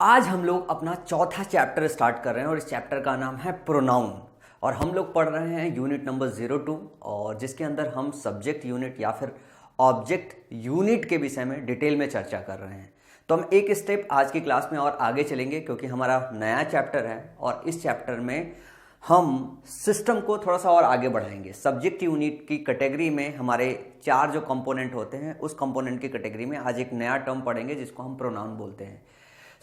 आज हम लोग अपना चौथा चैप्टर स्टार्ट कर रहे हैं और इस चैप्टर का नाम है प्रोनाउन। और हम लोग पढ़ रहे हैं यूनिट नंबर 02 और जिसके अंदर हम सब्जेक्ट यूनिट या फिर ऑब्जेक्ट यूनिट के विषय में डिटेल में चर्चा कर रहे हैं। तो हम एक स्टेप आज की क्लास में और आगे चलेंगे क्योंकि हमारा नया चैप्टर है और इस चैप्टर में हम सिस्टम को थोड़ा सा और आगे बढ़ाएंगे। सब्जेक्ट यूनिट की कैटेगरी में हमारे 4 जो कंपोनेंट होते हैं उस कंपोनेंट की कैटेगरी में आज एक नया टर्म पढ़ेंगे जिसको हम प्रोनाउन बोलते हैं।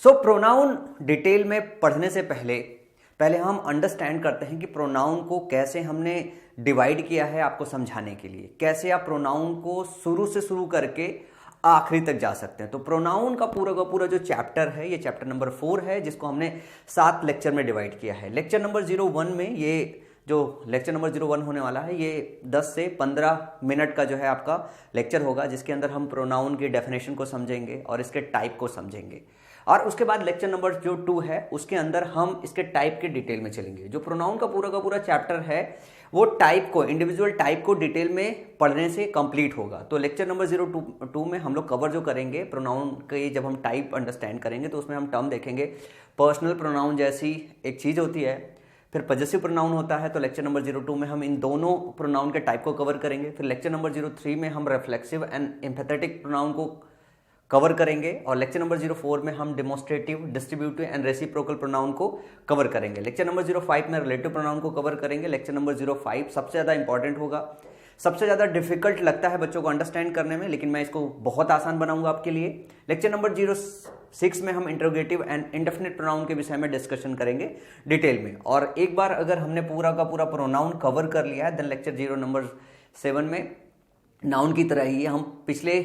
सो प्रोनाउन डिटेल में पढ़ने से पहले हम अंडरस्टैंड करते हैं कि प्रोनाउन को कैसे हमने डिवाइड किया है आपको समझाने के लिए, कैसे आप प्रोनाउन को शुरू से शुरू करके आखिरी तक जा सकते हैं। तो प्रोनाउन का पूरा जो चैप्टर है ये चैप्टर नंबर 4 है जिसको हमने 7 लेक्चर में डिवाइड किया है। लेक्चर नंबर 01 में ये जो लेक्चर नंबर 01 होने वाला है ये 10 से 15 मिनट का जो है आपका लेक्चर होगा जिसके अंदर हम प्रोनाउन की डेफिनेशन को समझेंगे और इसके टाइप को समझेंगे। और उसके बाद लेक्चर नंबर जो 2 है उसके अंदर हम इसके टाइप के डिटेल में चलेंगे। जो प्रोनाउन का पूरा चैप्टर है वो टाइप को, इंडिविजुअल टाइप को डिटेल में पढ़ने से कंप्लीट होगा। तो लेक्चर नंबर 02 में हम लोग कवर जो करेंगे प्रोनाउन के, जब हम टाइप अंडरस्टैंड करेंगे तो उसमें हम टर्म देखेंगे। पर्सनल प्रोनाउन जैसी एक चीज़ होती है, फिर पजेसिव प्रोनाउन होता है। तो लेक्चर नंबर 02 में हम इन दोनों प्रोनाउन के टाइप को कवर करेंगे। फिर लेक्चर नंबर 03 में हम रिफ्लेक्सिव एंड एम्पैथेटिक प्रोनाउन को कवर करेंगे और लेक्चर नंबर 04 में हम demonstrative, distributive and reciprocal pronoun को कवर करेंगे। लेक्चर नंबर 05 में रिलेटिव प्रोनाउन को कवर करेंगे। लेक्चर नंबर 05 सबसे ज़्यादा इंपॉर्टेंट होगा, सबसे ज़्यादा डिफिकल्ट लगता है बच्चों को अंडरस्टैंड करने में, लेकिन मैं इसको बहुत आसान बनाऊंगा आपके लिए। लेक्चर नंबर 06 में हम इंटरोगेटिव एंड इंडेफिनिट प्रोनाउन के विषय में डिस्कशन करेंगे डिटेल में। और एक बार अगर हमने पूरा का पूरा प्रोनाउन कवर कर लिया है देन लेक्चर 0 नंबर 7 में नाउन की तरह ही हम पिछले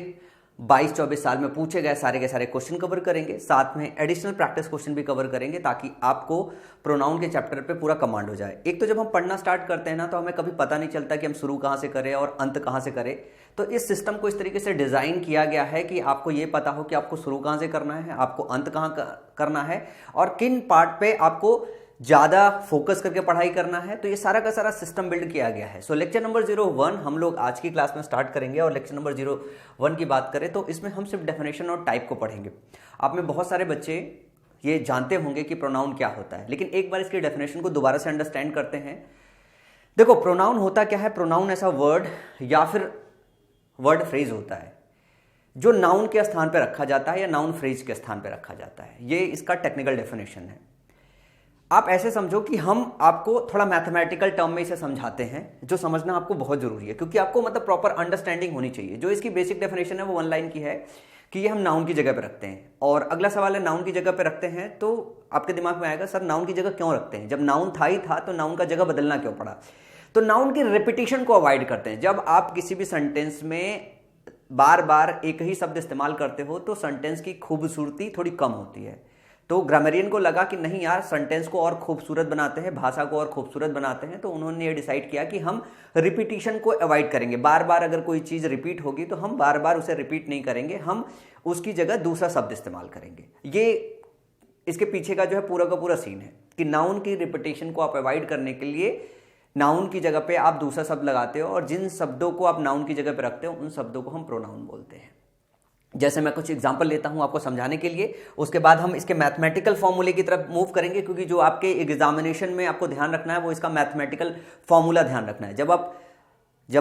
22-24 साल में पूछे गए सारे के सारे क्वेश्चन कवर करेंगे, साथ में एडिशनल प्रैक्टिस क्वेश्चन भी कवर करेंगे ताकि आपको प्रोनाउन के चैप्टर पे पूरा कमांड हो जाए। एक तो जब हम पढ़ना स्टार्ट करते हैं ना तो हमें कभी पता नहीं चलता कि हम शुरू कहाँ से करें और अंत कहाँ से करें। तो इस सिस्टम को इस तरीके से डिज़ाइन किया गया है कि आपको ये पता हो कि आपको शुरू कहाँ से करना है, आपको अंत कहाँ करना है और किन पार्ट पे आपको ज़्यादा फोकस करके पढ़ाई करना है। तो ये सारा का सारा सिस्टम बिल्ड किया गया है। सो लेक्चर नंबर 01 हम लोग आज की क्लास में स्टार्ट करेंगे और लेक्चर नंबर 01 की बात करें तो इसमें हम सिर्फ डेफिनेशन और टाइप को पढ़ेंगे। आप में बहुत सारे बच्चे ये जानते होंगे कि प्रोनाउन क्या होता है, लेकिन एक बार इसकी डेफिनेशन को दोबारा से अंडरस्टैंड करते हैं। देखो प्रोनाउन होता क्या है, प्रोनाउन ऐसा वर्ड या फिर वर्ड फ्रेज होता है जो नाउन के स्थान पर रखा जाता है या नाउन फ्रेज के स्थान पर रखा जाता है। ये इसका टेक्निकल डेफिनेशन है। आप ऐसे समझो कि हम आपको थोड़ा मैथमेटिकल टर्म में इसे समझाते हैं जो समझना आपको बहुत जरूरी है क्योंकि आपको मतलब प्रॉपर अंडरस्टैंडिंग होनी चाहिए। जो इसकी बेसिक डेफिनेशन है वो 1 लाइन की है कि ये हम नाउन की जगह पे रखते हैं। और अगला सवाल है नाउन की जगह पे रखते हैं तो आपके दिमाग में आएगा सर नाउन की जगह क्यों रखते हैं, जब नाउन था ही था तो नाउन का जगह बदलना क्यों पड़ा। तो नाउन की रिपीटिशन को अवॉइड करते हैं। जब आप किसी भी सेंटेंस में बार बार एक ही शब्द इस्तेमाल करते हो तो सेंटेंस की खूबसूरती थोड़ी कम होती है। तो ग्रामरियन को लगा कि नहीं यार सेंटेंस को और खूबसूरत बनाते हैं, भाषा को और खूबसूरत बनाते हैं, तो उन्होंने ये डिसाइड किया कि हम रिपीटिशन को अवॉइड करेंगे। बार बार अगर कोई चीज़ रिपीट होगी तो हम बार बार उसे रिपीट नहीं करेंगे, हम उसकी जगह दूसरा शब्द इस्तेमाल करेंगे। ये इसके पीछे का जो है पूरा का पूरा सीन है कि नाउन की रिपीटिशन को आप अवॉइड करने के लिए नाउन की जगह पे आप दूसरा शब्द लगाते हो और जिन शब्दों को आप नाउन की जगह पे रखते हो उन शब्दों को हम प्रोनाउन बोलते हैं। जैसे मैं कुछ एग्जांपल लेता हूं आपको समझाने के लिए, उसके बाद हम इसके मैथमेटिकल फॉर्मूले की तरफ मूव करेंगे क्योंकि जो आपके एग्जामिनेशन में आपको ध्यान रखना है वो इसका मैथमेटिकल फॉर्मूला ध्यान रखना है। जब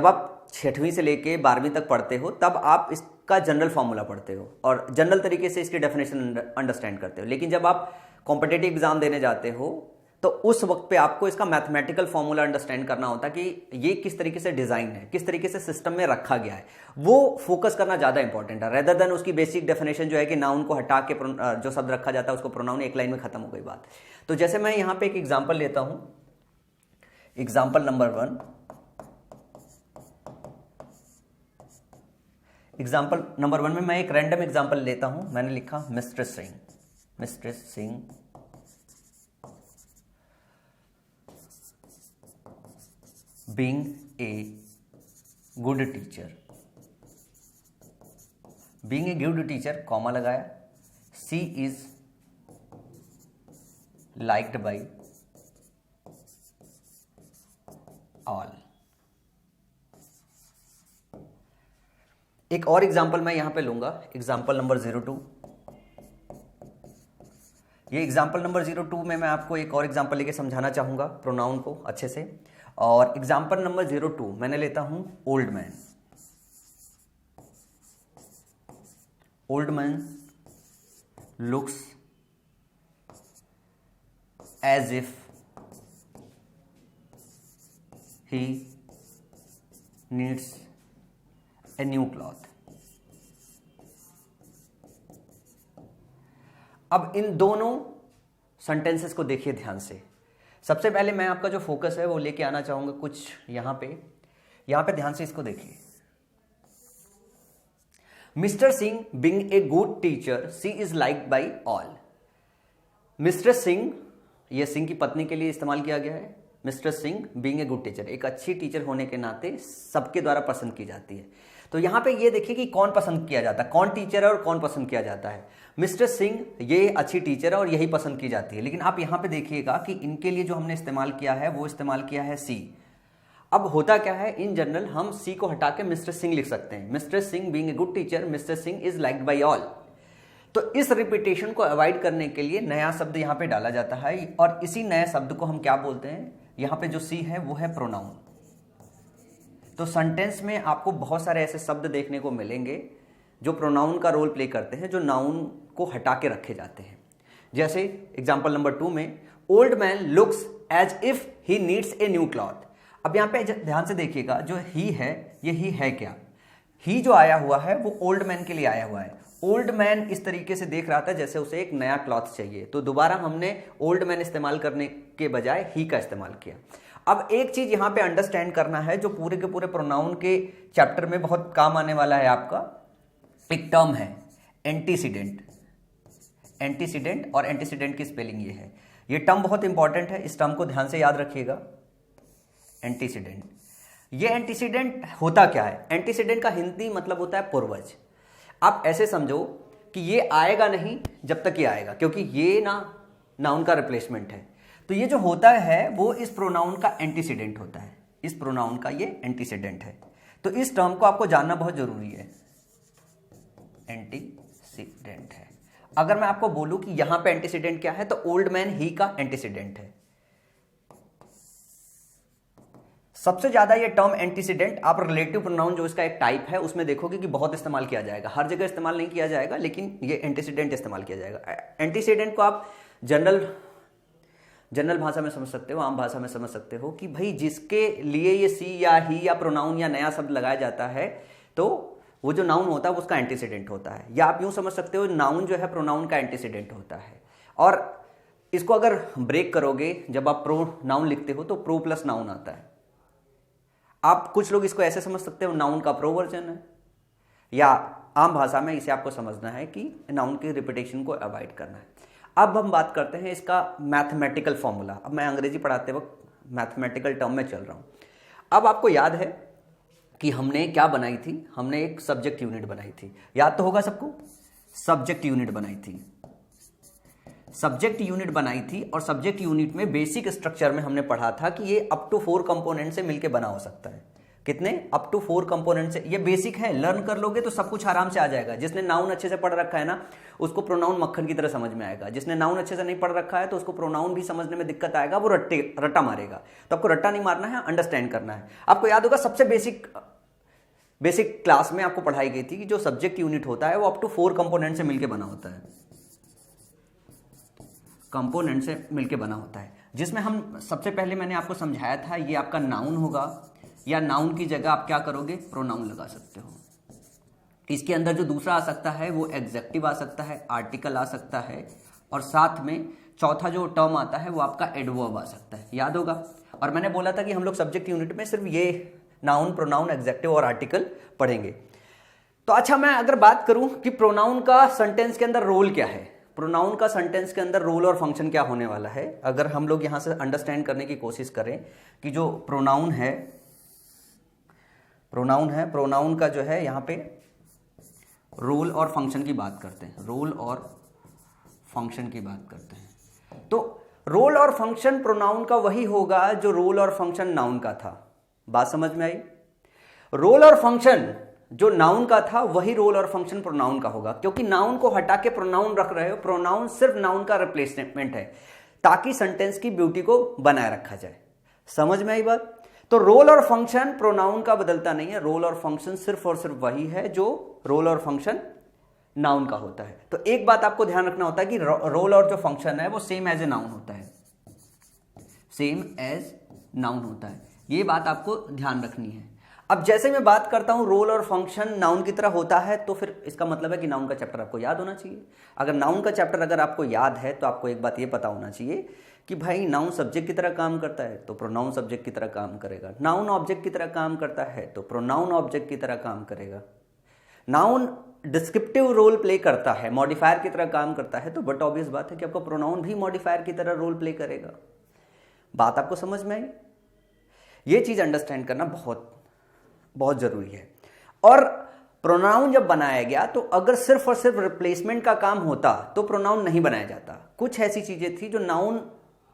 आप 6वीं से लेके 12वीं तक पढ़ते हो तब आप इसका जनरल फॉर्मूला पढ़ते हो और जनरल तरीके से इसकी डेफिनेशन अंडरस्टैंड करते हो। लेकिन जब आप कॉम्पिटिटिव एग्जाम देने जाते हो तो उस वक्त पे आपको इसका मैथमेटिकल फॉर्मूला अंडरस्टैंड करना होता है कि ये किस तरीके से डिजाइन है, किस तरीके से सिस्टम में रखा गया है, वो फोकस करना ज्यादा इंपॉर्टेंट है रेदर देन उसकी बेसिक डेफिनेशन जो है कि नाउन को हटा के जो शब्द रखा जाता है उसको प्रोनाउन, एक लाइन में खत्म हो गई बात। तो जैसे मैं यहां पे एक एग्जाम्पल लेता हूं, एग्जाम्पल नंबर 1। एग्जाम्पल नंबर 1 में मैं एक रैंडम एग्जाम्पल लेता हूं। मैंने लिखा mistress Singh being a good teacher, being a good teacher comma लगाया, she is liked by all। एक और एग्जाम्पल मैं यहां पे लूंगा, एग्जाम्पल नंबर 02। ये एग्जाम्पल नंबर 02 में मैं आपको एक और एग्जाम्पल लेके समझाना चाहूँगा प्रोनाउन को अच्छे से। और एग्जाम्पल नंबर 02 मैंने लेता हूँ old man. Old man looks as if he needs a new cloth. अब इन दोनों सेंटेंसेस को देखिए ध्यान से। सबसे पहले मैं आपका जो फोकस है वो लेके आना चाहूंगा कुछ यहां पे ध्यान से इसको देखिए। Mister Singh being a good teacher she is liked by all. Mister Singh, ये सिंह की पत्नी के लिए इस्तेमाल किया गया है। Mister Singh being a good teacher, एक अच्छी टीचर होने के नाते सबके द्वारा पसंद की जाती है। तो यहां पे ये देखिए कि कौन पसंद किया जाता है, कौन टीचर है और कौन पसंद किया जाता है। मिस्टर सिंह ये अच्छी टीचर है और यही पसंद की जाती है। लेकिन आप यहां पे देखिएगा कि इनके लिए जो हमने इस्तेमाल किया है वो इस्तेमाल किया है सी। अब होता क्या है, इन जनरल हम सी को हटा के मिस्टर सिंह लिख सकते हैं। Mister Singh being a good teacher, mister Singh is liked by all. तो इस रिपीटेशन को अवॉइड करने के लिए नया शब्द यहां पे डाला जाता है और इसी नए शब्द को हम क्या बोलते हैं, यहां पे जो सी है वो है प्रोनाउन। तो सेंटेंस में आपको बहुत सारे ऐसे शब्द देखने को मिलेंगे जो प्रोनाउन का रोल प्ले करते हैं, जो नाउन को हटा के रखे जाते हैं। जैसे एग्जांपल नंबर 2 में old man looks as if he needs a new cloth. अब यहां पे ध्यान से देखिएगा, जो ही है ये ही है क्या, ही जो आया हुआ है वो ओल्ड मैन के लिए आया हुआ है। ओल्ड मैन इस तरीके से देख रहा था जैसे उसे एक नया क्लॉथ चाहिए, तो दोबारा हमने ओल्ड मैन इस्तेमाल करने के बजाय ही का इस्तेमाल किया। अब एक चीज यहां पे अंडरस्टैंड करना है जो पूरे के पूरे प्रोनाउन के चैप्टर में बहुत काम आने वाला है आपका, एक टर्म है एंटीसीडेंट। एंटीसीडेंट और एंटीसीडेंट की स्पेलिंग ये है। ये टर्म बहुत इंपॉर्टेंट है, इस टर्म को ध्यान से याद रखिएगा। एंटीसीडेंट, ये एंटीसीडेंट होता क्या है, एंटीसीडेंट का हिंदी मतलब होता है पूर्वज। आप ऐसे समझो कि ये आएगा नहीं जब तक ये आएगा, क्योंकि ये नाउन का रिप्लेसमेंट है। तो ये जो होता है वो इस प्रोनाउन का एंटीसीडेंट होता है, इस प्रोनाउन का ये एंटीसीडेंट है। तो इस टर्म को आपको जानना बहुत जरूरी है, एंटीसीडेंट है। अगर मैं आपको बोलूं कि यहां पे एंटीसीडेंट क्या है, तो ओल्ड मैन ही का एंटीसीडेंट है। सबसे ज्यादा ये टर्म एंटीसीडेंट आप रिलेटिव प्रोनाउन जो इसका एक टाइप है उसमें देखोगे कि बहुत इस्तेमाल किया जाएगा। हर जगह इस्तेमाल नहीं किया जाएगा, लेकिन ये एंटीसीडेंट इस्तेमाल किया जाएगा। एंटीसीडेंट को आप जनरल भाषा में समझ सकते हो, आम भाषा में समझ सकते हो कि भाई जिसके लिए ये सी या ही या प्रोनाउन या नया शब्द लगाया जाता है, तो वो जो नाउन होता है उसका एंटीसीडेंट होता है। या आप यूं समझ सकते हो नाउन जो है प्रोनाउन का एंटीसीडेंट होता है। और इसको अगर ब्रेक करोगे, जब आप प्रो नाउन लिखते हो तो प्रो प्लस नाउन आता है। आप कुछ लोग इसको ऐसे समझ सकते हो नाउन का प्रो वर्जन है, या आम भाषा में इसे आपको समझना है कि नाउन की रिपीटेशन को अवॉइड करना है। अब हम बात करते हैं इसका मैथमेटिकल फॉर्मूला। अब मैं अंग्रेजी पढ़ाते वक्त मैथमेटिकल टर्म में चल रहा हूं। अब आपको याद है कि हमने क्या बनाई थी, हमने एक सब्जेक्ट यूनिट बनाई थी, याद तो होगा सबको, सब्जेक्ट यूनिट बनाई थी। सब्जेक्ट यूनिट बनाई थी और सब्जेक्ट यूनिट में बेसिक स्ट्रक्चर में हमने पढ़ा था कि ये अप टू 4 कंपोनेंट से मिलकर बना हो सकता है। कितने? अप टू 4 कंपोनेंट से। ये बेसिक है, लर्न कर लोगे तो सब कुछ आराम से आ जाएगा। जिसने नाउन अच्छे से पढ़ रखा है ना, उसको प्रोनाउन मक्खन की तरह समझ में आएगा। जिसने नाउन अच्छे से नहीं पढ़ रखा है तो उसको प्रोनाउन भी समझने में दिक्कत आएगा, वो रट्टा मारेगा। तो आपको रट्टा नहीं मारना है, अंडरस्टैंड करना है। आपको याद होगा सबसे बेसिक क्लास में आपको पढ़ाई गई थी कि जो सब्जेक्ट यूनिट होता है वो अप टू 4 कंपोनेंट से मिलकर बना होता है, कंपोनेंट से मिलकर बना होता है। जिसमें हम सबसे पहले मैंने आपको समझाया था, ये आपका नाउन होगा, या नाउन की जगह आप क्या करोगे, प्रोनाउन लगा सकते हो। इसके अंदर जो दूसरा आ सकता है वो एडजेक्टिव आ सकता है, आर्टिकल आ सकता है, और साथ में चौथा जो टर्म आता है वो आपका एडवर्ब आ सकता है, याद होगा। और मैंने बोला था कि हम लोग सब्जेक्ट यूनिट में सिर्फ ये नाउन, प्रोनाउन, एडजेक्टिव और आर्टिकल पढ़ेंगे। तो अच्छा, मैं अगर बात करूं कि प्रोनाउन का सेंटेंस के अंदर रोल क्या है, प्रोनाउन का सेंटेंस के अंदर रोल और फंक्शन क्या होने वाला है, अगर हम लोग यहां से अंडरस्टैंड करने की कोशिश करें कि जो प्रोनाउन है, प्रोनाउन का जो है यहां पे रोल और फंक्शन की बात करते हैं, रोल और फंक्शन की बात करते हैं। तो रोल और फंक्शन प्रोनाउन का वही होगा जो रोल और फंक्शन नाउन का था। बात समझ में आई? रोल और फंक्शन जो नाउन का था वही रोल और फंक्शन प्रोनाउन का होगा, क्योंकि नाउन को हटा के प्रोनाउन रख रहे हो। प्रोनाउन सिर्फ नाउन का रिप्लेसमेंट है ताकि सेंटेंस की ब्यूटी को बनाए रखा जाए। समझ में आई बात? तो रोल और फंक्शन प्रोनाउन का बदलता नहीं है, रोल और फंक्शन सिर्फ और सिर्फ वही है जो रोल और फंक्शन नाउन का होता है। तो एक बात आपको ध्यान रखना होता है कि रोल और जो फंक्शन है वो सेम एज ए नाउन होता है, सेम एज नाउन होता है। ये बात आपको ध्यान रखनी है। अब जैसे मैं बात करता हूं रोल और फंक्शन नाउन की तरह होता है, तो फिर इसका मतलब है कि नाउन का चैप्टर आपको याद होना चाहिए। अगर नाउन का चैप्टर अगर आपको याद है तो आपको एक बात ये पता होना चाहिए कि भाई नाउन सब्जेक्ट की तरह काम करता है तो प्रोनाउन सब्जेक्ट की तरह काम करेगा, नाउन ऑब्जेक्ट की तरह काम करता है तो प्रोनाउन ऑब्जेक्ट की तरह काम करेगा, नाउन डिस्क्रिप्टिव रोल प्ले करता है, मॉडिफायर की तरह काम करता है, तो बट ऑब्वियस बात है कि आपका प्रोनाउन भी मॉडिफायर की तरह रोल प्ले करेगा। बात आपको समझ में आई? ये चीज अंडरस्टैंड करना बहुत बहुत जरूरी है। और प्रोनाउन जब बनाया गया तो अगर सिर्फ और सिर्फ रिप्लेसमेंट का काम होता तो प्रोनाउन नहीं बनाया जाता। कुछ ऐसी चीजें थी जो नाउन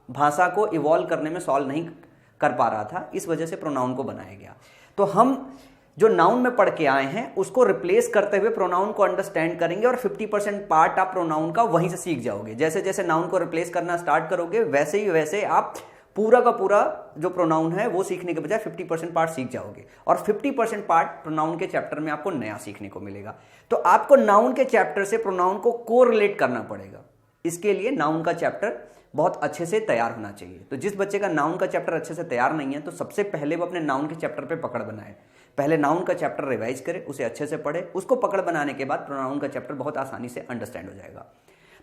भाषा को इवॉल्व करने में सॉल्व नहीं कर पा रहा था, इस वजह से प्रोनाउन को बनाया गया। तो हम जो नाउन में पढ़ के आए हैं उसको रिप्लेस करते हुए प्रोनाउन को अंडरस्टैंड करेंगे और 50% पार्ट आप प्रोनाउन का वहीं से सीख जाओगे। जैसे जैसे नाउन को रिप्लेस करना स्टार्ट करोगे वैसे ही वैसे आप पूरा का पूरा जो प्रोनाउन है वो सीखने के बजाय 50% पार्ट सीख जाओगे, और 50% पार्ट प्रोनाउन के चैप्टर में आपको नया सीखने को मिलेगा। तो आपको नाउन के चैप्टर से प्रोनाउन को कोरिलेट करना पड़ेगा। इसके लिए नाउन का चैप्टर बहुत अच्छे से तैयार होना चाहिए। तो जिस बच्चे का नाउन का चैप्टर अच्छे से तैयार नहीं है तो सबसे पहले वो अपने नाउन के चैप्टर पे पकड़ बनाए। पहले नाउन का चैप्टर रिवाइज करे, उसे अच्छे से पढ़े, उसको पकड़ बनाने के बाद प्रोनाउन का चैप्टर बहुत आसानी से अंडरस्टैंड हो जाएगा।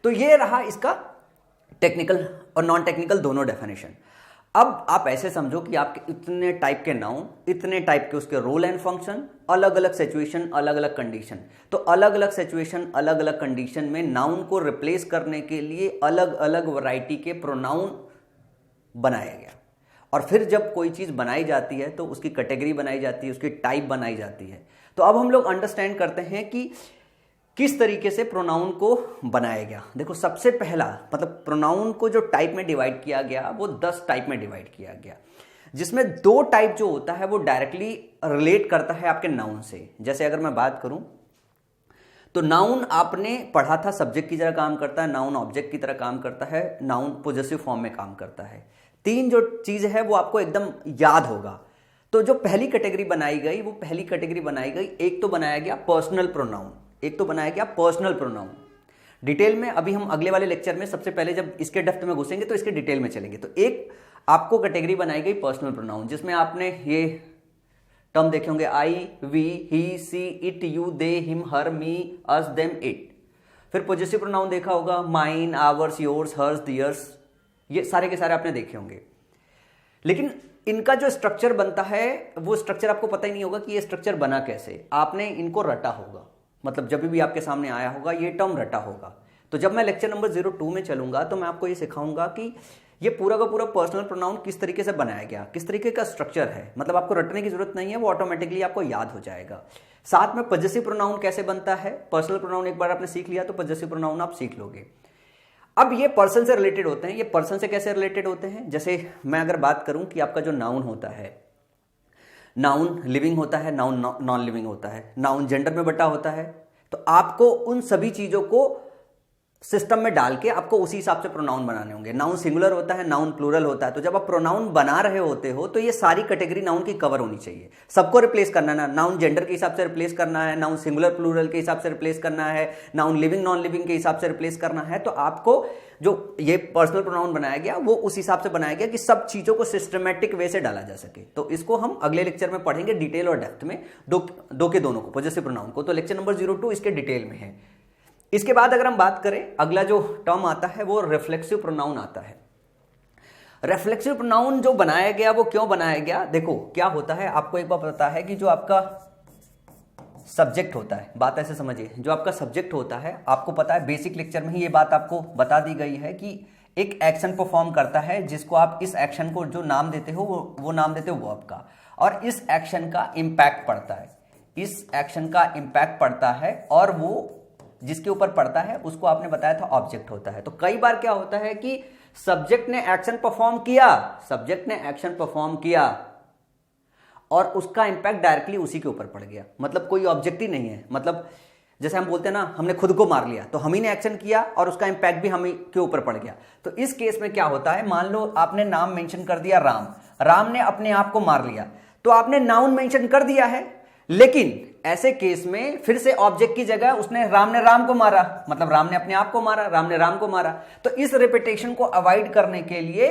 तो ये रहा इसका टेक्निकल और नॉन टेक्निकल दोनों डेफिनेशन। अब आप ऐसे समझो कि आपके इतने टाइप के नाउन, इतने टाइप के उसके रोल एंड फंक्शन, अलग अलग सिचुएशन, अलग अलग कंडीशन। तो अलग अलग सिचुएशन, अलग अलग कंडीशन में नाउन को रिप्लेस करने के लिए अलग अलग वैरायटी के प्रोनाउन बनाया गया। और फिर जब कोई चीज बनाई जाती है तो उसकी कैटेगरी बनाई जाती है, उसकी टाइप बनाई जाती है। तो अब हम लोग अंडरस्टैंड करते हैं कि किस तरीके से प्रोनाउन को बनाया गया। देखो सबसे पहला मतलब प्रोनाउन को जो टाइप में डिवाइड किया गया वो 10 टाइप में डिवाइड किया गया, जिसमें 2 टाइप जो होता है वो डायरेक्टली रिलेट करता है आपके नाउन से। जैसे अगर मैं बात करूं तो नाउन आपने पढ़ा था सब्जेक्ट की तरह काम करता है, नाउन ऑब्जेक्ट की तरह काम करता है, नाउन पोजेसिव फॉर्म में काम करता है। 3 जो चीज है वो आपको एकदम याद होगा। तो जो पहली कैटेगरी बनाई गई वो पहली कैटेगरी बनाई गई, एक तो बनाया गया पर्सनल प्रोनाउन, एक तो बनाया गया पर्सनल प्रोनाउन। डिटेल में अभी हम अगले वाले लेक्चर में सबसे पहले जब इसके डेप्थ में घुसेंगे तो इसके डिटेल में चलेंगे। तो एक आपको कैटेगरी बनाई गई पर्सनल प्रोनाउन, जिसमें आपने ये टर्म देखे होंगे I, we, he, she, it, you, they, him, her, me, us, them, it. फिर पॉजेसिव प्रोनाउन देखा होगा, mine, ours, yours, hers, theirs. ये सारे के सारे आपने देखे होंगे। लेकिन इनका जो स्ट्रक्चर बनता है वो स्ट्रक्चर आपको पता ही नहीं होगा कि ये स्ट्रक्चर बना कैसे। आपने इनको रटा होगा, मतलब जब भी आपके सामने आया होगा ये टर्म रटा होगा। तो जब मैं लेक्चर नंबर 02 में चलूंगा तो मैं आपको ये सिखाऊंगा कि ये पूरा का पूरा पर्सनल प्रोनाउन किस तरीके से बनाया गया, किस तरीके का स्ट्रक्चर है। मतलब आपको रटने की जरूरत नहीं है, वो ऑटोमेटिकली आपको याद हो जाएगा। साथ में पॉजेसिव प्रोनाउन कैसे बनता है, पर्सनल प्रोनाउन एक बार आपने सीख लिया तो पॉजेसिव प्रोनाउन आप सीख लोगे। अब ये पर्सन से रिलेटेड होते हैं। ये पर्सन से कैसे रिलेटेड होते हैं, जैसे मैं अगर बात करूं कि आपका जो नाउन होता है, नाउन लिविंग होता है, नाउन नॉन लिविंग होता है, नाउन जेंडर में बटा होता है। तो आपको उन सभी चीजों को सिस्टम में डाल के आपको उसी हिसाब से प्रोनाउन बनाने होंगे। नाउन सिंगुलर होता है, नाउन प्लूरल होता है। तो जब आप प्रोनाउन बना रहे होते हो तो ये सारी कैटेगरी नाउन की कवर होनी चाहिए। सबको रिप्लेस करना है ना, नाउन जेंडर के हिसाब से रिप्लेस करना है, नाउन सिंगुलर प्लूरल के हिसाब से रिप्लेस करना है, नाउन लिविंग नॉन लिविंग के हिसाब से रिप्लेस करना है। तो आपको जो ये पर्सनल प्रोनाउन बनाया गया वो उस हिसाब से बनाया गया कि सब चीजों को सिस्टमैटिक वे से डाला जा सके। तो इसको हम अगले लेक्चर में पढ़ेंगे डिटेल और डेप्थ में, दो के दोनों को, पॉजेसिव प्रोनाउन को। तो लेक्चर नंबर 02 इसके डिटेल में है। इसके बाद अगर हम बात करें, अगला जो टर्म आता है वो रिफ्लेक्सिव प्रोनाउन आता है। रिफ्लेक्सिव प्रोनाउन जो बनाया गया वो क्यों बनाया गया, देखो क्या होता है आपको एक बार पता है कि जो आपका सब्जेक्ट होता है, बात ऐसे समझिए, जो आपका सब्जेक्ट होता है आपको पता है, बेसिक लेक्चर में ही ये बात आपको बता दी गई है कि एक एक्शन परफॉर्म करता है जिसको आप इस एक्शन को जो नाम देते हो वो नाम देते हो वर्ब का, और इस एक्शन का इंपैक्ट पड़ता है, इस एक्शन का इंपैक्ट पड़ता है, और वो जिसके ऊपर पड़ता है उसको आपने बताया था ऑब्जेक्ट होता है। तो कई बार क्या होता है कि सब्जेक्ट ने एक्शन परफॉर्म किया, सब्जेक्ट ने एक्शन परफॉर्म किया और उसका इम्पैक्ट डायरेक्टली उसी के ऊपर पड़ गया। मतलब कोई ऑब्जेक्ट ही नहीं है, मतलब जैसे हम बोलते हैं ना, हमने खुद को मार लिया, तो हम ही ने एक्शन किया और उसका इम्पैक्ट भी हम ही के ऊपर पड़ गया। तो इस केस में क्या होता है, मान लो आपने नाम मेंशन कर दिया राम, राम ने अपने आप को मार लिया, तो आपने नाउन मेंशन कर दिया है, लेकिन ऐसे केस में फिर से ऑब्जेक्ट की जगह उसने राम ने राम को मारा, मतलब राम ने अपने आप को मारा, राम ने राम को मारा। तो इस रिपीटेशन को अवॉइड करने के लिए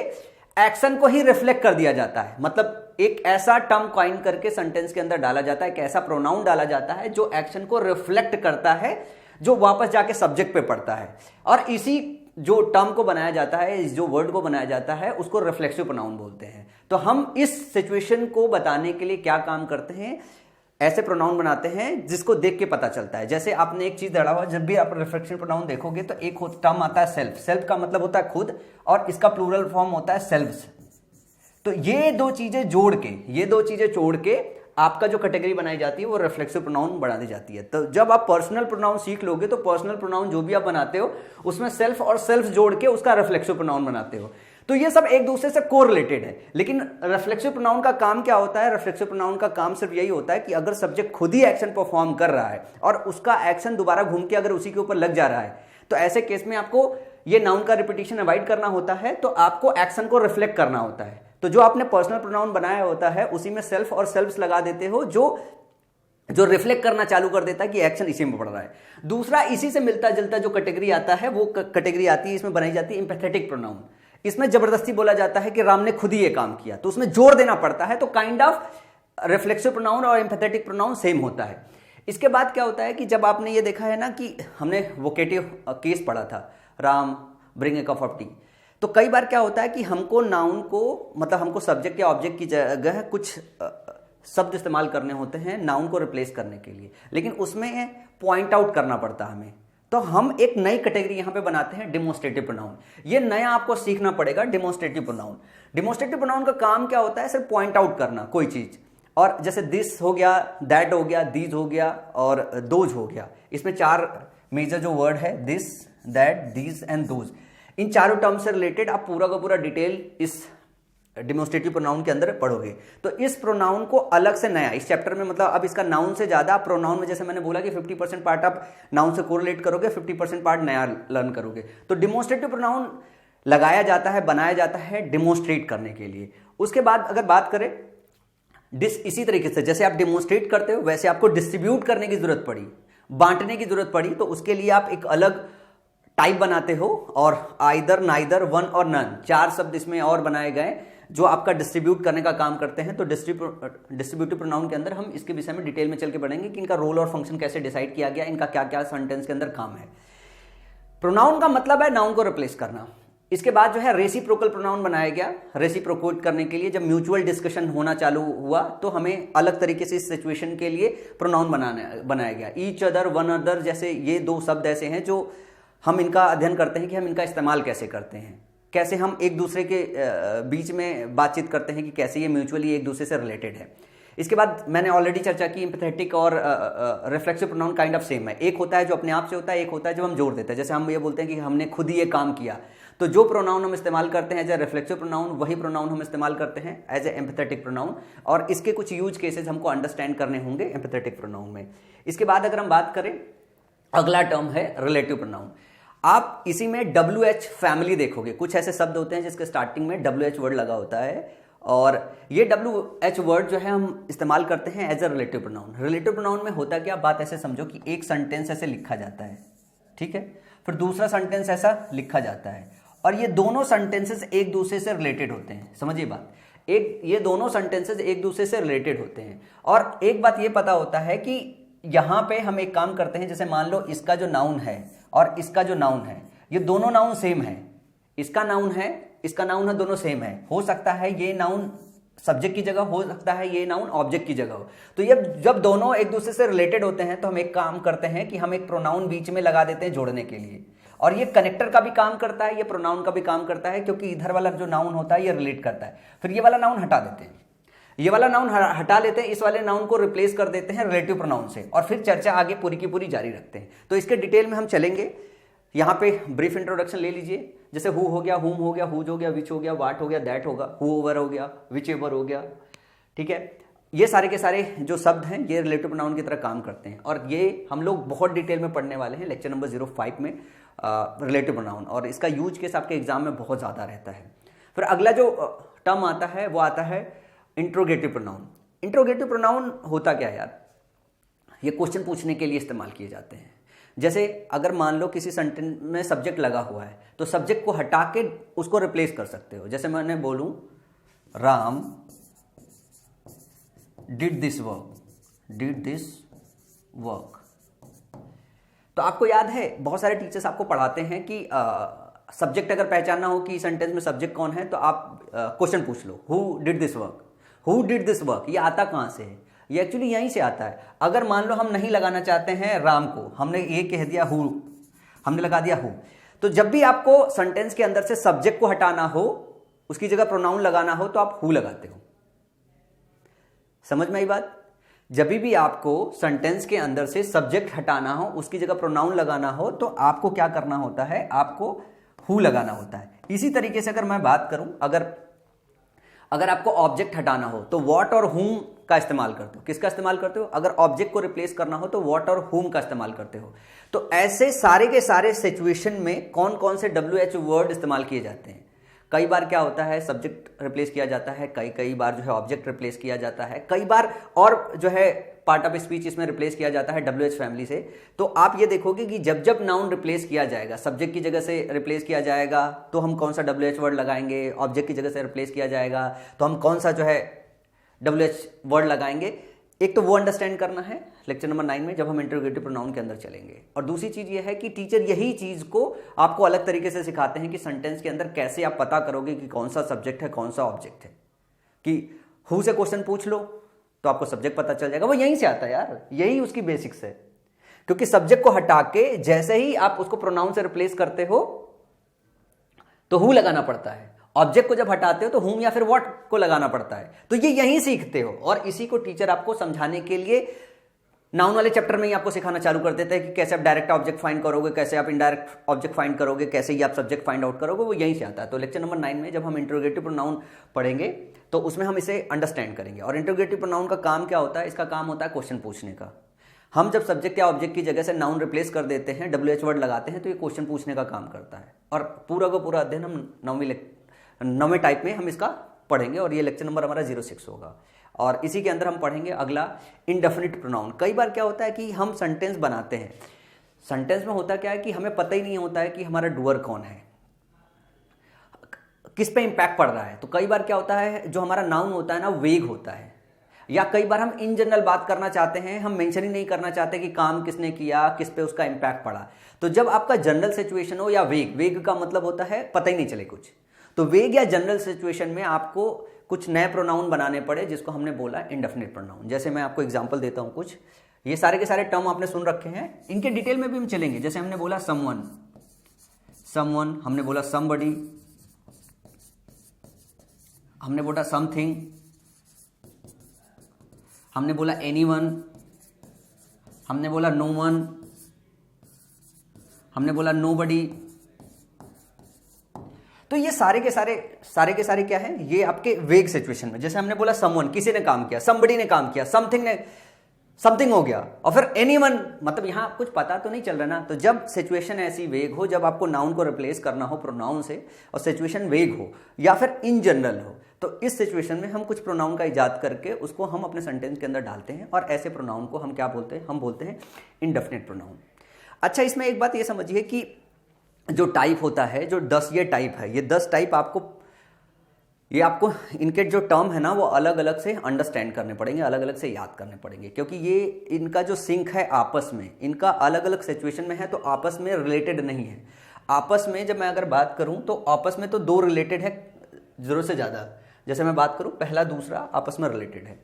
एक्शन को ही रिफ्लेक्ट कर दिया जाता है। मतलब एक ऐसा टर्म कॉइन करके सेंटेंस के अंदर डाला जाता है, एक ऐसा प्रोनाउन डाला जाता है जो एक्शन को रिफ्लेक्ट करता है, जो वापस जाके सब्जेक्ट पे पड़ता है। और इसी जो टर्म को बनाया जाता है, जो वर्ड को बनाया जाता है, उसको रिफ्लेक्सिव प्रोनाउन बोलते हैं। तो हम इस सिचुएशन को बताने के लिए क्या काम करते हैं, ऐसे प्रोनाउन बनाते हैं जिसको देख के पता चलता है। जैसे आपने एक चीज दड़ा हुआ, जब भी आप रिफ्लेक्सिव प्रोनाउन देखोगे तो एक टर्म आता है सेल्फ। सेल्फ का मतलब होता है खुद, और इसका प्लूरल फॉर्म होता है सेल्व्स। तो ये दो चीजें जोड़ के आपका जो कैटेगरी बनाई जाती है वो रिफ्लेक्सिव प्रोनाउन बना दी जाती है। तो जब आप पर्सनल प्रोनाउन सीख लोगे तो पर्सनल प्रोनाउन जो भी आप बनाते हो उसमें सेल्फ और सेल्फ जोड़ के उसका रिफ्लेक्सिव प्रोनाउन बनाते हो। तो ये सब एक दूसरे से कोरिलेटेड है। लेकिन रिफ्लेक्सिव प्रोनाउन का काम क्या होता है, रिफ्लेक्सिव प्रोनाउन का काम सिर्फ यही होता है कि अगर सब्जेक्ट खुद ही एक्शन परफॉर्म कर रहा है और उसका एक्शन दोबारा घूम के अगर उसी के ऊपर लग जा रहा है, तो ऐसे केस में आपको ये नाउन का रिपीटिशन अवॉइड करना होता है। तो आपको एक्शन को रिफ्लेक्ट करना होता है। तो जो आपने पर्सनल प्रोनाउन बनाया होता है उसी में सेल्फ और सेल्फ्स लगा देते हो, जो रिफ्लेक्ट करना चालू कर देता है कि एक्शन इसी में पड़ रहा है। दूसरा इसी से मिलता जुलता जो कैटेगरी आता है, वो कैटेगरी आती है, इसमें बनाई जाती है एम्पैथेटिक प्रोनाउन। इसमें जबरदस्ती बोला जाता है कि राम ने खुद ही ये काम किया, तो उसमें जोर देना पड़ता है। तो काइंड ऑफ रिफ्लेक्सिव प्रोनाउन और एम्पैथेटिक प्रोनाउन सेम होता है। इसके बाद क्या होता है कि जब आपने ये देखा है ना कि हमने वोकेटिव केस पढ़ा था, Ram bring a cup of T, तो कई बार क्या होता है कि हमको नाउन को, मतलब हमको सब्जेक्ट या ऑब्जेक्ट की जगह कुछ शब्द इस्तेमाल करने होते हैं नाउन को रिप्लेस करने के लिए, लेकिन उसमें पॉइंट आउट करना पड़ता है हमें। तो हम एक नई कैटेगरी यहां पे बनाते हैं, डेमोन्स्ट्रेटिव प्रोनाउन। ये नया आपको सीखना पड़ेगा, डेमोन्स्ट्रेटिव प्रोनाउन। डेमोन्स्ट्रेटिव प्रोनाउन का काम क्या होता है, सिर्फ पॉइंट आउट करना कोई चीज। और जैसे दिस हो गया, दैट हो गया, दीज हो गया और दोज हो गया। इसमें चार मेजर जो वर्ड है, this, that, these and those, इन चारों टर्म से रिलेटेड आप पूरा का पूरा डिटेल इस डेमोन्स्ट्रेटिव प्रोनाउन के अंदर पढ़ोगे। तो इस प्रोनाउन को अलग से नया इस चैप्टर में, मतलब अब इसका नाउन से ज्यादा प्रोनाउन में, जैसे मैंने बोला कि 50% पार्ट आप नाउन से कोरिलेट करोगे, 50% पार्ट नया लर्न करोगे। तो डेमोन्स्ट्रेटिव प्रोनाउन लगाया जाता है, बनाया जाता है डेमोन्स्ट्रेट करने के लिए। उसके बाद अगर बात करें इसी तरीके से जैसे आप डेमोन्स्ट्रेट करते हो वैसे आपको डिस्ट्रीब्यूट करने की जरूरत पड़ी, बांटने की जरूरत पड़ी, तो उसके लिए आप एक अलग टाइप बनाते हो। और आइदर, नाइदर, वन और नन, चार शब्द इसमें और बनाए गए जो आपका डिस्ट्रीब्यूट करने का काम करते हैं। तो डिस्ट्रीब्यूटिव प्रोनाउन के अंदर हम इसके विषय में डिटेल में चल के पढ़ेंगे कि इनका रोल और फंक्शन कैसे डिसाइड किया गया, इनका क्या क्या सेंटेंस के अंदर काम है। प्रोनाउन का मतलब है नाउन को रिप्लेस करना। इसके बाद जो है रेसिप्रोकल प्रोनाउन बनाया गया। रेसिप्रोकेट करने के लिए जब म्यूचुअल डिस्कशन होना चालू हुआ तो हमें अलग तरीके से इस सिचुएशन के लिए प्रोनाउन बनाया गया। ईच अदर, वन अदर जैसे ये दो शब्द ऐसे हैं जो हम इनका अध्ययन करते हैं कि हम इनका इस्तेमाल कैसे करते हैं, कैसे हम एक दूसरे के बीच में बातचीत करते हैं कि कैसे ये म्यूचुअली एक दूसरे से रिलेटेड है। इसके बाद मैंने ऑलरेडी चर्चा की, एम्पैथेटिक और reflexive pronoun kind of same है। एक होता है जो अपने आप से होता है, एक होता है जो हम जोड़ देते हैं। जैसे हम ये बोलते हैं कि हमने खुद ही ये काम किया, तो जो प्रोनाउन हम इस्तेमाल करते हैं एज ए रिफ्लेक्सिव प्रोनाउन, वही प्रोनाउन हम इस्तेमाल करते हैं एज ए एम्पैथेटिक प्रोनाउन। और इसके कुछ यूज केसेस हमको अंडरस्टैंड करने होंगे एम्पैथेटिक प्रोनाउन में। इसके बाद अगर हम बात करें, अगला टर्म है रिलेटिव प्रोनाउन। आप इसी में WH फैमिली देखोगे। कुछ ऐसे शब्द होते हैं जिसके स्टार्टिंग में WH वर्ड लगा होता है, और ये WH वर्ड जो है हम इस्तेमाल करते हैं as a relative pronoun. Relative pronoun में होता क्या, बात ऐसे समझो कि एक सेंटेंस ऐसे लिखा जाता है, ठीक है, फिर दूसरा सेंटेंस ऐसा लिखा जाता है, और ये दोनों सेंटेंसेस एक दूसरे से रिलेटेड होते हैं। समझिए बात, ये दोनों सेंटेंसेस एक दूसरे से रिलेटेड होते हैं। और एक बात ये पता होता है कि यहां पे हम एक काम करते हैं, जैसे मान लो इसका जो नाउन है और इसका जो नाउन है, ये दोनों नाउन सेम है। इसका नाउन है, इसका नाउन है, दोनों सेम है। हो सकता है ये नाउन सब्जेक्ट की जगह, हो सकता है ये नाउन ऑब्जेक्ट की जगह हो। तो ये जब दोनों एक दूसरे से रिलेटेड होते हैं तो हम एक काम करते हैं कि हम एक प्रोनाउन बीच में लगा देते हैं जोड़ने के लिए। और ये कनेक्टर का भी काम करता है, ये प्रोनाउन का भी काम करता है, क्योंकि इधर वाला जो नाउन होता है ये रिलेट करता है। फिर ये वाला नाउन हटा देते हैं, ये वाला नाउन हटा लेते हैं, इस वाले नाउन को रिप्लेस कर देते हैं रिलेटिव प्रोनाउन से, और फिर चर्चा आगे पूरी की पूरी जारी रखते हैं। तो इसके डिटेल में हम चलेंगे। यहाँ पे ब्रीफ इंट्रोडक्शन ले लीजिए। जैसे हु हो गया, हुम हो गया, हुज हो गया, विच हो गया, वाट हो गया, दैट होगा, हु ओवर हो गया, विच एवर हो गया, ठीक है। ये सारे के सारे जो शब्द हैं ये रिलेटिव प्रोनाउन की तरह काम करते हैं और ये हम लोग बहुत डिटेल में पढ़ने वाले हैं लेक्चर नंबर 05 में रिलेटिव प्रोनाउन, और इसका यूज केस आपके एग्जाम में बहुत ज़्यादा रहता है। फिर अगला जो टर्म आता है वो आता है इंट्रोगेटिव प्रोनाउन। इंट्रोगेटिव प्रोनाउन होता क्या है यार, ये क्वेश्चन पूछने के लिए इस्तेमाल किए जाते हैं। जैसे अगर मान लो किसी सेंटेंस में सब्जेक्ट लगा हुआ है तो सब्जेक्ट को हटा के उसको रिप्लेस कर सकते हो। जैसे मैंने बोलूं राम डिड दिस वर्क, तो आपको याद है बहुत सारे टीचर्स आपको पढ़ाते हैं कि सब्जेक्ट अगर पहचानना हो कि सेंटेंस में सब्जेक्ट कौन है तो आप क्वेश्चन पूछ लो, हु डिड दिस वर्क। ये आता कहां से है, ये एक्चुअली यहीं से आता है। अगर मान लो हम नहीं लगाना चाहते हैं राम को, हमने ये कह दिया हु, हमने लगा दिया हु, तो जब भी आपको सेंटेंस के अंदर से सब्जेक्ट को हटाना हो, उसकी जगह प्रोनाउन लगाना हो तो आप हु लगाते हो। समझ में आई बात? जब भी आपको सेंटेंस के अंदर से सब्जेक्ट हटाना हो, उसकी जगह प्रोनाउन लगाना हो तो आपको क्या करना होता है, आपको हु लगाना होता है। इसी तरीके से अगर मैं बात करूं, अगर आपको ऑब्जेक्ट हटाना हो तो व्हाट और हुम का इस्तेमाल करते हो। किसका इस्तेमाल करते हो? अगर ऑब्जेक्ट को रिप्लेस करना हो तो व्हाट और हुम का इस्तेमाल करते हो। तो ऐसे सारे के सारे सिचुएशन में कौन कौन से WH वर्ड इस्तेमाल किए जाते हैं। कई बार क्या होता है, सब्जेक्ट रिप्लेस किया जाता है, कई बार जो है ऑब्जेक्ट रिप्लेस किया जाता है, कई बार और जो है पार्ट ऑफ स्पीच इसमें रिप्लेस किया जाता है WH फैमिली से। तो आप ये देखोगे कि जब जब नाउन रिप्लेस किया जाएगा, सब्जेक्ट की जगह से रिप्लेस किया जाएगा तो हम कौन सा WH वर्ड लगाएंगे, ऑब्जेक्ट की जगह से रिप्लेस किया जाएगा तो हम कौन सा जो है WH वर्ड लगाएंगे। एक तो वो अंडरस्टैंड करना है लेक्चर नंबर 9 में जब हम इंटरोगेटिव प्रोनाउन के अंदर चलेंगे, और दूसरी चीज ये है कि टीचर यही चीज को आपको अलग तरीके से सिखाते हैं कि सेंटेंस के अंदर कैसे आप पता करोगे कि कौन सा सब्जेक्ट है कौन सा ऑब्जेक्ट है। कि हु से क्वेश्चन पूछ लो तो आपको सब्जेक्ट पता चल जाएगा, वो यहीं से आता है यार, यही उसकी बेसिक्स है। क्योंकि सब्जेक्ट को हटा के जैसे ही आप उसको प्रोनाउन से रिप्लेस करते हो तो हु लगाना पड़ता है, ऑब्जेक्ट को जब हटाते हो तो हुम या फिर व्हाट को लगाना पड़ता है। तो ये यहीं सीखते हो, और इसी को टीचर आपको समझाने के लिए नाउन वाले चैप्टर में ही आपको सिखाना चालू कर देते हैं कि कैसे आप डायरेक्ट ऑब्जेक्ट फाइंड करोगे, कैसे आप इनडायरेक्ट ऑब्जेक्ट फाइंड करोगे, कैसे ही आप सब्जेक्ट फाइंड आउट करोगे, वो यहीं से आता है। तो लेक्चर नंबर 9 में जब हम इंटरोगेटिव प्रोनाउन पढ़ेंगे तो उसमें हम इसे अंडरस्टैंड करेंगे। और इंटरोगेटिव प्रोनाउन का काम क्या होता है, इसका काम होता है क्वेश्चन पूछने का। हम जब सब्जेक्ट या ऑब्जेक्ट की जगह से नाउन रिप्लेस कर देते हैं, WH वर्ड लगाते हैं, तो ये क्वेश्चन पूछने का काम करता है। और पूरा का पूरा अध्ययन हम 9वें टाइप में हम इसका पढ़ेंगे, और ये लेक्चर नंबर हमारा 06 होगा। और इसी के अंदर हम पढ़ेंगे अगला इंडेफिनिट प्रोनाउन। कई बार क्या होता है कि हम सेंटेंस बनाते हैं, सेंटेंस में होता क्या है कि हमें पता ही नहीं होता है कि हमारा डूअर कौन है, किस पे इंपैक्ट पड़ रहा है। तो कई बार क्या होता है, जो हमारा नाउन होता है ना वेग होता है, या कई बार हम इन जनरल बात करना चाहते हैं, हम मेंशन ही नहीं करना चाहते कि काम किसने किया, किस पे उसका इंपैक्ट पड़ा। तो जब आपका जनरल सिचुएशन हो या वेग का मतलब होता है पता ही नहीं चले कुछ, तो वेग या जनरल सिचुएशन में आपको कुछ नए प्रोनाउन बनाने पड़े, जिसको हमने बोला इंडेफिनिट प्रोनाउन। जैसे मैं आपको एग्जांपल देता हूं कुछ, ये सारे के सारे टर्म आपने सुन रखे हैं, इनके डिटेल में भी हम चलेंगे। जैसे हमने बोला समवन, हमने बोला समबडी, हमने बोला समथिंग, हमने बोला एनीवन, हमने बोला नो वन, हमने बोला नोबडी। तो ये सारे के सारे क्या है, ये आपके वेग सिचुएशन में। जैसे हमने बोला समवन, किसी ने काम किया, समबडी ने काम किया, समथिंग हो गया, और फिर एनीवन, मतलब यहां कुछ पता तो नहीं चल रहा ना। तो जब सिचुएशन ऐसी वेग हो, जब आपको नाउन को रिप्लेस करना हो प्रोनाउन से, और सिचुएशन वेग हो या फिर इन जनरल हो, तो इस सिचुएशन में हम कुछ प्रोनाउन का इजाद करके उसको हम अपने सेंटेंस के अंदर डालते हैं, और ऐसे प्रोनाउन को हम क्या बोलते हैं, हम बोलते हैं इंडेफिनिट प्रोनाउन। अच्छा, इसमें एक बात ये समझिए कि जो टाइप होता है, जो 10 ये टाइप है, ये 10 टाइप आपको इनके जो टर्म है ना वो अलग अलग से अंडरस्टैंड करने पड़ेंगे, अलग अलग से याद करने पड़ेंगे, क्योंकि ये इनका जो सिंक है आपस में, इनका अलग अलग सिचुएशन में है, तो आपस में रिलेटेड नहीं है। आपस में जब मैं अगर बात करूं तो आपस में तो 2 रिलेटेड है जरूरत से ज़्यादा। जैसे मैं बात करूं पहला दूसरा आपस में रिलेटेड है,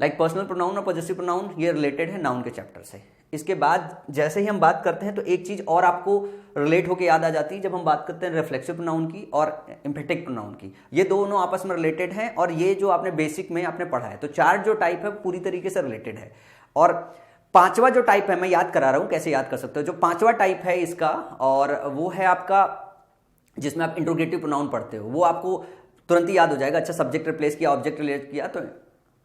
लाइक पर्सनल प्रोनाउन और पॉजेसिव प्रोनाउन, ये रिलेटेड है नाउन के चैप्टर से। इसके बाद जैसे ही हम बात करते हैं तो एक चीज और आपको रिलेट होकर याद आ जाती है, जब हम बात करते हैं रिफ्लेक्सिव प्रोनाउन की और एम्फेटिक प्रोनाउन की, ये दोनों आपस में रिलेटेड हैं, और ये जो आपने बेसिक में आपने पढ़ा है। तो 4 जो टाइप है पूरी तरीके से रिलेटेड है, और 5वां जो टाइप है मैं याद करा रहा हूं, कैसे याद कर सकते हो। जो 5वां टाइप है इसका, और वो है आपका जिसमें आप इंट्रोगेटिव प्रोनाउन पढ़ते हो, वो आपको तुरंत ही याद हो जाएगा। अच्छा, सब्जेक्ट रिप्लेस किया, ऑब्जेक्ट रिलेट किया, तो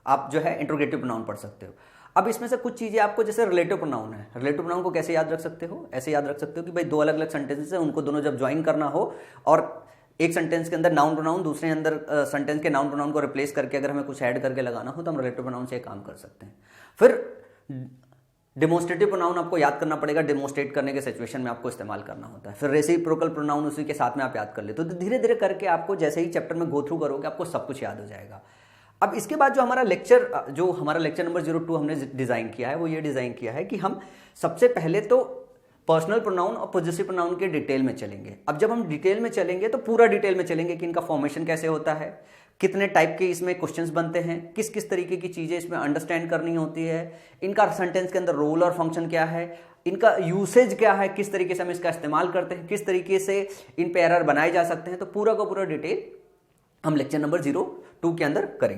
आप जो है इंट्रोगेटिव प्रोनाउन पढ़ सकते हो। अब इसमें से कुछ चीज़ें आपको, जैसे रिलेटिव प्रोनाउन है, रिलेटिव प्रोनाउन को कैसे याद रख सकते हो? ऐसे याद रख सकते हो कि भाई दो अलग अलग सेंटेंसेस है, उनको दोनों जब ज्वाइन करना हो और एक सेंटेंस के अंदर नाउन प्रोनाउन, दूसरे अंदर सेंटेंस के नाउन प्रोनाउन को रिप्लेस करके अगर हमें कुछ ऐड करके लगाना हो तो हम रिलेटिव प्रोनाउन से काम कर सकते हैं। फिर डेमोस्ट्रेटिव प्रोनाउन आपको याद करना पड़ेगा, डेमोस्ट्रेट करने के सिचुएशन में आपको इस्तेमाल करना होता है। फिर रेसिप्रोकल प्रोनाउन उसी के साथ में आप याद कर लेते हो। तो धीरे धीरे करके आपको जैसे ही चैप्टर में गो थ्रू करोगे आपको सब कुछ याद हो जाएगा। अब इसके बाद जो हमारा लेक्चर नंबर 02 हमने डिज़ाइन किया है वो ये डिज़ाइन किया है कि हम सबसे पहले तो पर्सनल प्रोनाउन और पॉजेसिव प्रोनाउन के डिटेल में चलेंगे। अब जब हम डिटेल में चलेंगे तो पूरा डिटेल में चलेंगे कि इनका फॉर्मेशन कैसे होता है, कितने टाइप के इसमें क्वेश्चंस बनते हैं, किस किस तरीके की चीज़ें इसमें अंडरस्टैंड करनी होती है, इनका सेंटेंस के अंदर रोल और फंक्शन क्या है, इनका यूसेज क्या है, किस तरीके से हम इसका इस्तेमाल करते हैं, किस तरीके से इन पे एरर बनाए जा सकते हैं। तो पूरा का पूरा डिटेल हम लेक्चर नंबर 02 के अंदर करेंगे।